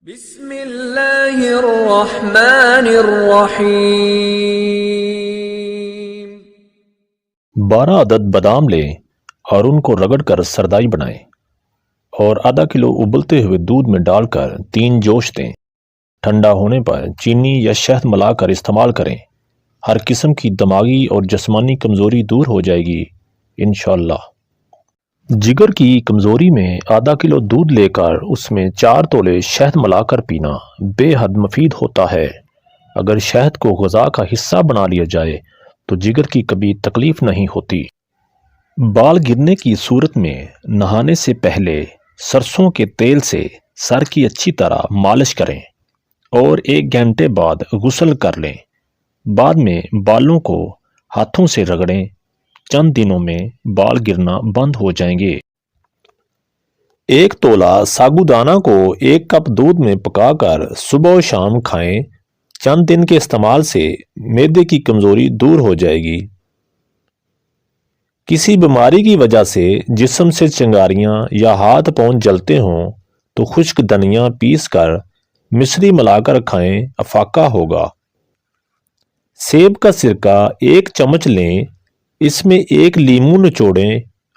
بسم اللہ الرحمن الرحیم 12 عدد بادام لیں اور ان کو رگڑ کر سردائی بنائیں اور آدھا کلو ابلتے ہوئے دودھ میں ڈال کر 3 جوش دیں۔ ٹھنڈا ہونے پر چینی یا شہد ملا کر استعمال کریں۔ ہر قسم کی دماغی اور جسمانی کمزوری دور ہو جائے گی انشاءاللہ۔ جگر کی کمزوری میں آدھا کلو دودھ لے کر اس میں 4 تولے شہد ملا کر پینا بے حد مفید ہوتا ہے۔ اگر شہد کو غذا کا حصہ بنا لیا جائے تو جگر کی کبھی تکلیف نہیں ہوتی۔ بال گرنے کی صورت میں نہانے سے پہلے سرسوں کے تیل سے سر کی اچھی طرح مالش کریں اور 1 گھنٹے بعد غسل کر لیں۔ بعد میں بالوں کو ہاتھوں سے رگڑیں۔ چند دنوں میں بال گرنا بند ہو جائیں گے۔ 1 تولہ ساگودانہ کو 1 کپ دودھ میں پکا کر صبح و شام کھائیں۔ چند دن کے استعمال سے معدے کی کمزوری دور ہو جائے گی۔ کسی بیماری کی وجہ سے جسم سے چنگاریاں یا ہاتھ پاؤں جلتے ہوں تو خشک دھنیا پیس کر مصری ملا کر کھائیں، افاقہ ہوگا۔ سیب کا سرکہ 1 چمچ لیں، اس میں 1 لیموں نچوڑیں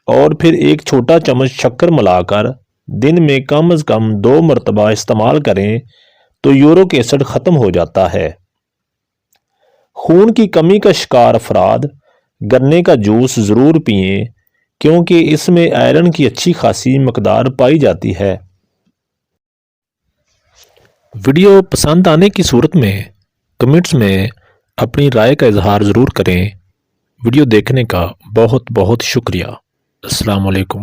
اور پھر 1 چھوٹا چمچ شکر ملا کر دن میں کم از کم 2 مرتبہ استعمال کریں تو یورک ایسڈ ختم ہو جاتا ہے۔ خون کی کمی کا شکار افراد گنے کا جوس ضرور پئیں کیونکہ اس میں آئرن کی اچھی خاصی مقدار پائی جاتی ہے۔ ویڈیو پسند آنے کی صورت میں کمنٹس میں اپنی رائے کا اظہار ضرور کریں۔ ویڈیو دیکھنے کا بہت بہت شکریہ۔ السلام علیکم۔